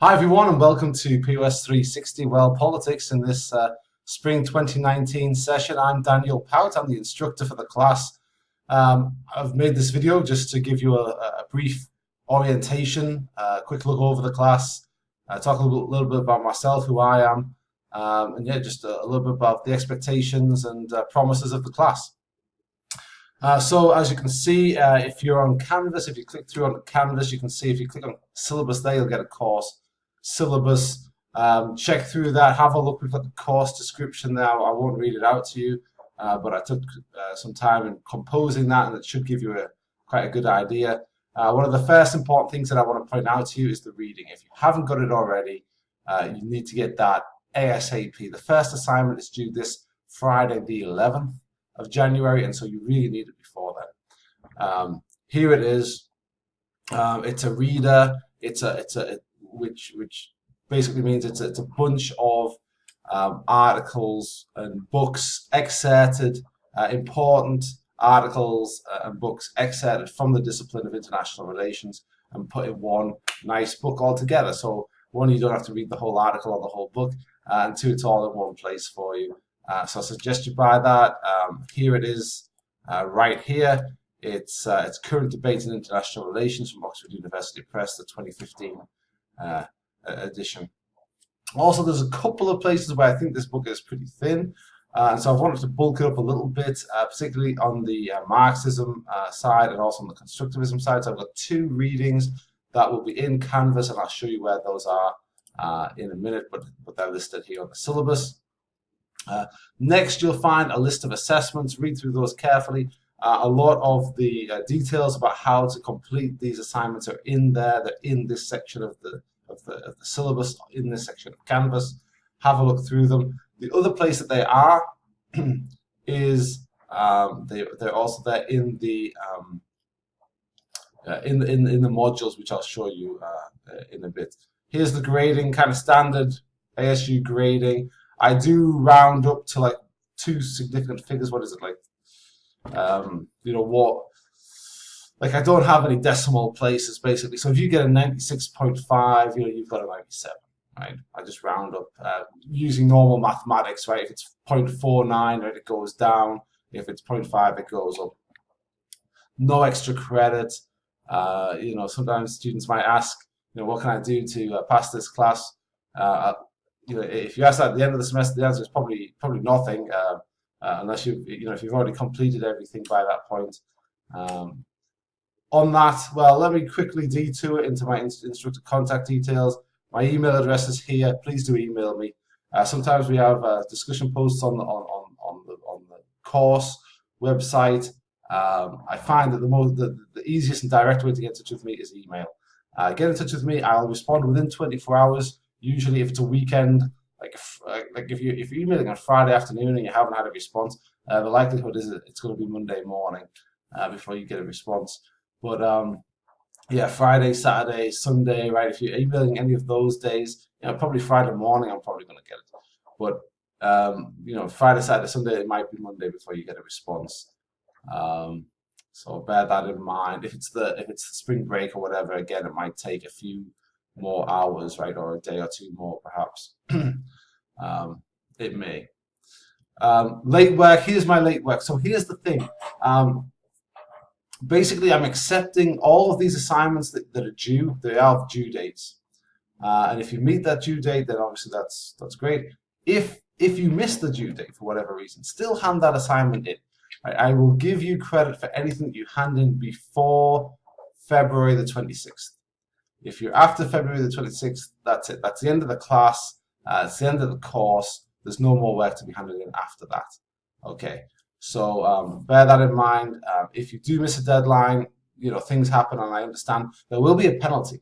Hi everyone and welcome to POS360 World Politics in this Spring 2019 session. I'm Daniel Pout, I'm the instructor for the class. I've made this video just to give you a brief orientation, a quick look over the class, talk a little bit about myself, who I am, and yeah, just a little bit about the expectations and promises of the class. So as you can see, if you're on Canvas, if you click through on Canvas, you can see if you click on syllabus there, you'll get a course syllabus. Check through that, have a look. We've got the course description there. I won't read it out to you, but I took some time in composing that, and it should give you quite a good idea. One of the first important things that I want to point out to you is the reading. If you haven't got it already, you need to get that ASAP. The first assignment is due this Friday, the 11th of January, and so you really need it before then. Here it is. It's a reader. Which basically means it's a bunch of articles and books excerpted, important articles and books excerpted from the discipline of international relations and put in one nice book all together. So one, you don't have to read the whole article or the whole book, and two, it's all in one place for you. So I suggest you buy that. Here it is, right here. It's Current Debate in International Relations from Oxford University Press, the 2015 edition. Also, there's a couple of places where I think this book is pretty thin, so I've wanted to bulk it up a little bit, particularly on the Marxism side and also on the constructivism side. So I've got two readings that will be in Canvas, and I'll show you where those are in a minute, but they're listed here on the syllabus. Next, you'll find a list of assessments. Read through those carefully. A lot of the details about how to complete these assignments are in there. They're in this section of the syllabus, in this section of Canvas. Have a look through them. The other place that they are is they're also there in the modules, which I'll show you in a bit. Here's the grading, kind of standard ASU grading. I do round up to like two significant figures. What is it like? Like I don't have any decimal places basically. So if you get a 96.5, you've got a 97, right? I just round up using normal mathematics, right? If it's 0.49, right, it goes down. If it's 0.5, it goes up. No extra credit. Sometimes students might ask, what can I do to pass this class? If you ask that at the end of the semester, the answer is probably nothing. Unless if you've already completed everything by that point. On that, well, let me quickly detour into my instructor contact details. My email address is here. Please do email me. Sometimes we have discussion posts on the course website. I find that the easiest and direct way to get in touch with me is email. Get in touch with me. I'll respond within 24 hours. Usually, if it's a weekend. If you're emailing on Friday afternoon and you haven't had a response, the likelihood is that it's going to be Monday morning before you get a response. But yeah, Friday, Saturday, Sunday, right? If you're emailing any of those days, probably Friday morning, I'm probably going to get it. But Friday, Saturday, Sunday, it might be Monday before you get a response. So bear that in mind. If it's the spring break or whatever, again, it might take a few more hours, right, or a day or two more, perhaps. It may. Late work. Here's my late work. So here's the thing. Basically, I'm accepting all of these assignments that are due. They have due dates, and if you meet that due date, then obviously that's great. If you miss the due date for whatever reason, still hand that assignment in. Right? I will give you credit for anything that you hand in before February the 26th. If you're after February the 26th, that's it. That's the end of the class. It's the end of the course. There's no more work to be handed in after that. Okay, so bear that in mind. If you do miss a deadline, things happen, and I understand there will be a penalty.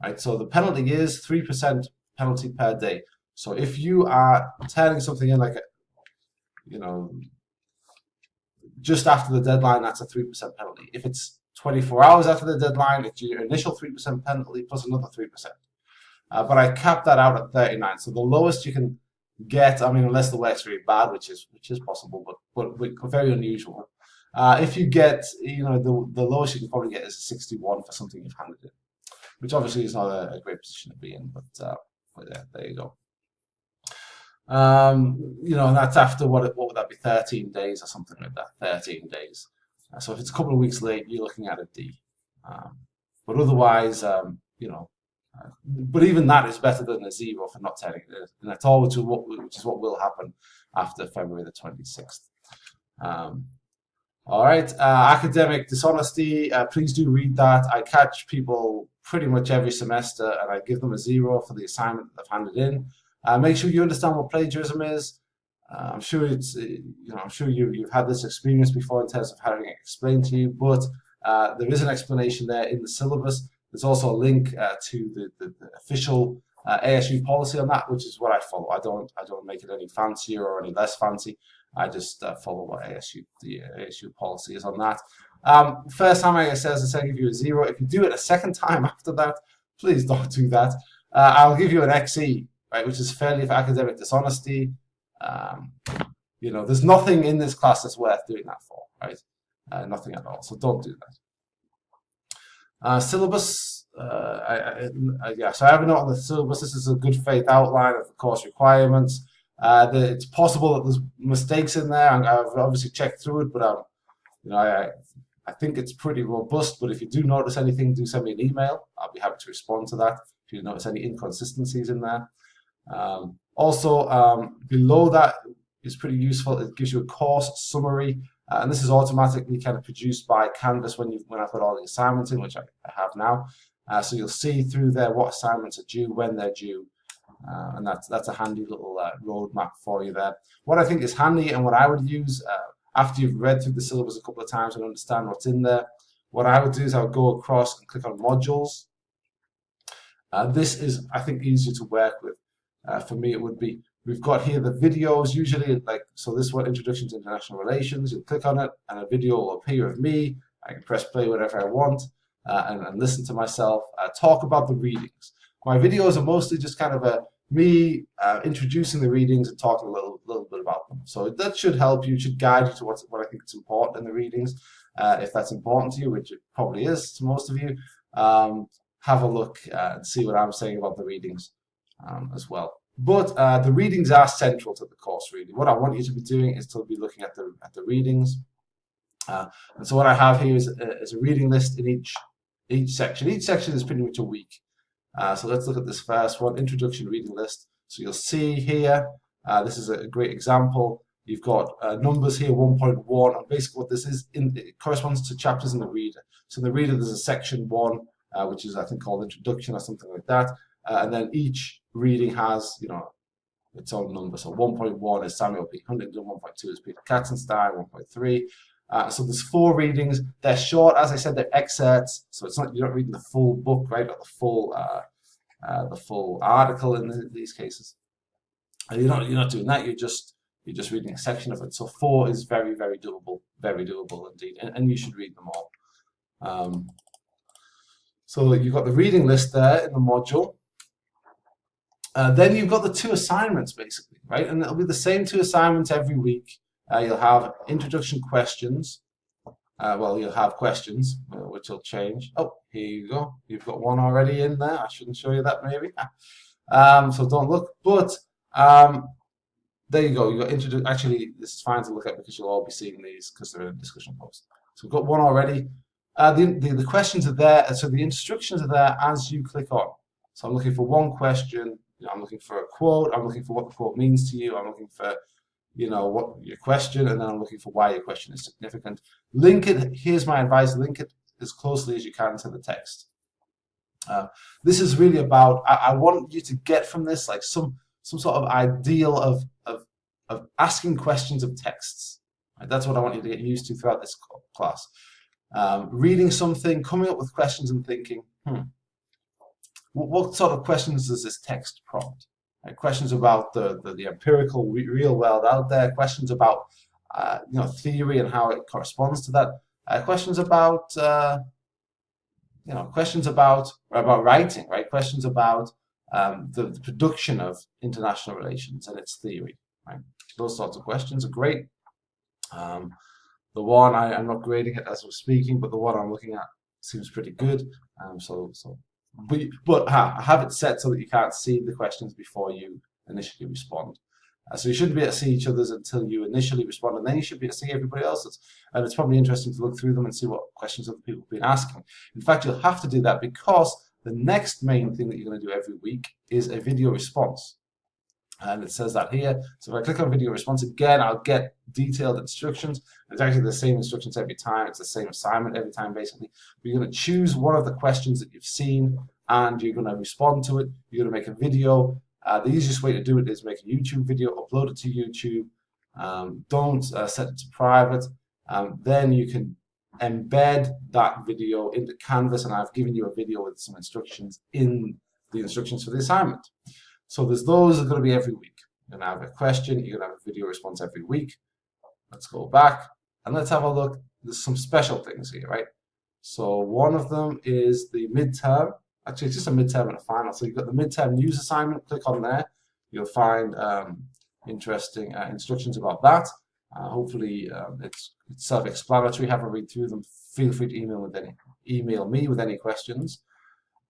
Right, so the penalty is 3% penalty per day. So if you are turning something in just after the deadline, that's a 3% penalty. If it's 24 hours after the deadline, it's your initial 3% penalty plus another 3%. But I capped that out at 39. So the lowest you can get, unless the work's very bad, which is possible, but very unusual. If you get, the lowest you can probably get is 61 for something you've handed in. which obviously is not a great position to be in, but yeah, there you go. You know, and that's after what would that be, 13 days or something like that, 13 days. So if it's a couple of weeks late, you're looking at a D. But otherwise, you know, but even that is better than a 0 for not telling it at all, which is what will happen after February the 26th. All right, academic dishonesty, please do read that. I catch people pretty much every semester and I give them a 0 for the assignment that they've handed in. Make sure you understand what plagiarism is. I'm sure it's, I'm sure you've had this experience before in terms of having it explained to you, but there is an explanation there in the syllabus. There's also a link to the official ASU policy on that, which is what I follow. I don't make it any fancier or any less fancy. I just follow what the ASU policy is on that. First time I says I give you a 0. If you do it a second time after that, please don't do that. I'll give you an XE, right, which is fairly for academic dishonesty. You know, there's nothing in this class that's worth doing that for, right? Nothing at all. So don't do that. Syllabus. Yeah. So I have a note on the syllabus. This is a good faith outline of the course requirements. It's possible that there's mistakes in there, and I've obviously checked through it, but you know, I think it's pretty robust. But if you do notice anything, do send me an email. I'll be happy to respond to that. If you notice any inconsistencies in there. Also, below that is pretty useful. It gives you a course summary, and this is automatically kind of produced by Canvas when I put all the assignments in, which I have now. So you'll see through there what assignments are due, when they're due. And that's a handy little roadmap for you there. What I think is handy and what I would use after you've read through the syllabus a couple of times and understand what's in there, what I would do is I would go across and click on modules. This is, I think, easier to work with. For me, it would be, we've got here the videos, usually so this one, Introduction to International Relations. You'll click on it and a video will appear of me. I can press play whatever I want and listen to myself talk about the readings. My videos are mostly just kind of me introducing the readings and talking a little bit about them. So that should help you, should guide you to what I think is important in the readings. If that's important to you, which it probably is to most of you, have a look and see what I'm saying about the readings as well. But the readings are central to the course, really. What I want you to be doing is to be looking at the readings. And so what I have here is a reading list in each section. Each section is pretty much a week. So let's look at this first one, introduction reading list. So you'll see here, this is a great example. You've got numbers here, 1.1, and basically what this is, it corresponds to chapters in the reader. So in the reader, there's a section 1, which is, I think, called introduction or something like that. And then each reading has, you know, its own number. So 1.1 is Samuel P. Huntington, 1.2 is Peter Katzenstein, 1.3. So there's 4 readings. They're short, as I said, they're excerpts. So it's not, you're not reading the full book, right, or the full article in these cases. And you're not doing that. You're just reading a section of it. So 4 is very, very doable indeed, and you should read them all. So you've got the reading list there in the module. Then you've got the 2 assignments, basically, right? And it'll be the same 2 assignments every week. You'll have introduction questions. Well, you'll have questions, which will change. Oh, here you go. You've got one already in there. I shouldn't show you that, maybe. So don't look. But there you go. You've got introduction. Actually, this is fine to look at because you'll all be seeing these because they're in a discussion post. So we've got one already. The questions are there. So the instructions are there as you click on. So I'm looking for one question. I'm looking for a quote. I'm looking for what the quote means to you. I'm looking for, you know, what your question, and then I'm looking for why your question is significant. Link it. Here's my advice: link it as closely as you can to the text. This is really about. I want you to get from this like some sort of ideal of asking questions of texts. Right? That's what I want you to get used to throughout this class. Reading something, coming up with questions, and thinking, what sort of questions does this text prompt? Right? Questions about the empirical real world out there. Questions about you know, theory and how it corresponds to that. Questions about you know, questions about writing, right? Questions about the production of international relations and its theory. Right? Those sorts of questions are great. The one I'm not grading it as we're speaking, but the one I'm looking at seems pretty good. So but have it set so that you can't see the questions before you initially respond. So you shouldn't be able to see each other's until you initially respond, and then you should be able to see everybody else's. And it's probably interesting to look through them and see what questions other people have been asking. In fact, you'll have to do that because the next main thing that you're going to do every week is a video response. And it says that here. So if I click on video response again, I'll get detailed instructions. It's actually the same instructions every time. It's the same assignment every time, basically. But you're going to choose one of the questions that you've seen, and you're going to respond to it. You're going to make a video. The easiest way to do it is make a YouTube video, upload it to YouTube. Don't set it to private. Then you can embed that video into Canvas, and I've given you a video with some instructions in the instructions for the assignment. So those are going to be every week. You're going to have a question, you're going to have a video response every week. Let's go back and let's have a look. There's some special things here, right? So one of them is the midterm. Actually, it's just a midterm and a final. So you've got the midterm news assignment. Click on there. You'll find interesting instructions about that. Hopefully, it's self-explanatory. Have a read through them. Feel free to email me with any questions.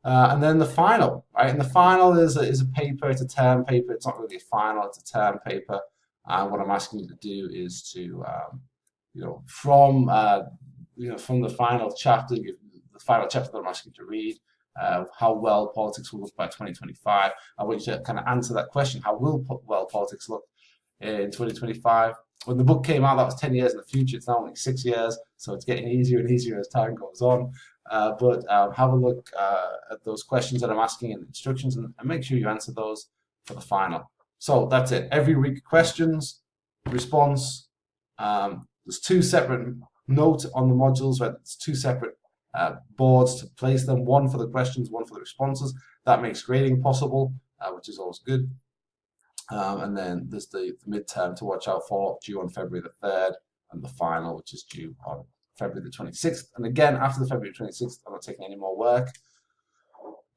And then the final, right? And the final is a paper. It's a term paper. It's not really a final. It's a term paper. And what I'm asking you to do is to, from the final chapter, the final chapter that I'm asking you to read, how well politics will look by 2025. I want you to kind of answer that question. How will well politics look in 2025? When the book came out, that was 10 years in the future. It's now only 6 years, so it's getting easier and easier as time goes on. But have a look at those questions that I'm asking in the instructions, and make sure you answer those for the final. So that's it. Every week, questions, response. There's 2 separate notes on the modules, right? It's 2 separate boards to place them. One for the questions, one for the responses. That makes grading possible, which is always good. And then there's the midterm to watch out for, due on February the 3rd, and the final, which is due on February the 26th. And again, after the February 26th, I'm not taking any more work.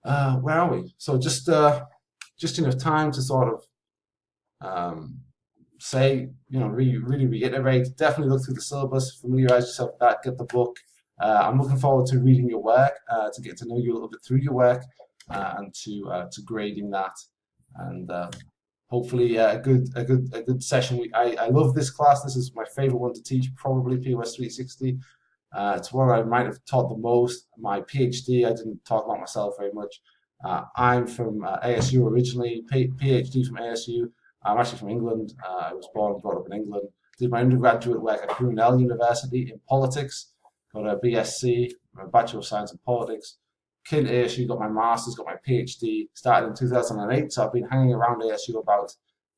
Where are we? So just enough time to sort of say, really reiterate. Definitely look through the syllabus, familiarize yourself with that, get the book. I'm looking forward to reading your work, to get to know you a little bit through your work, and to grading that, and hopefully a good session. I love this class. This is my favorite one to teach, probably POS360. It's one I might have taught the most. My PhD, I didn't talk about myself very much. I'm from ASU originally, PhD from ASU. I'm actually from England. I was born and brought up in England. Did my undergraduate work at Brunel University in politics. Got a BSc, a Bachelor of Science in Politics. Came to ASU, got my master's, got my PhD, started in 2008, so I've been hanging around ASU about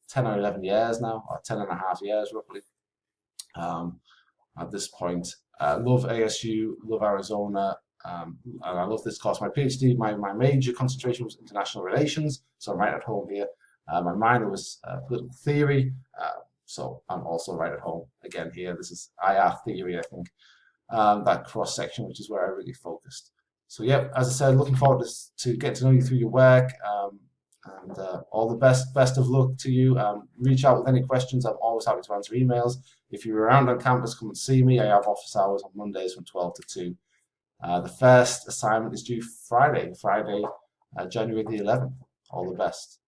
10 or 11 years now, or 10 and a half years roughly. At this point, love ASU, love Arizona, and I love this course. My PhD, my major concentration was international relations, so I'm right at home here. My minor was political theory, so I'm also right at home again here. This is IR theory, I think, that cross section, which is where I really focused. So yeah, as I said, looking forward to get to know you through your work, and all the best of luck to you. Reach out with any questions. I'm always happy to answer emails. If you're around on campus, come and see me. I have office hours on Mondays from 12 to 2. The first assignment is due Friday, January the 11th. All the best.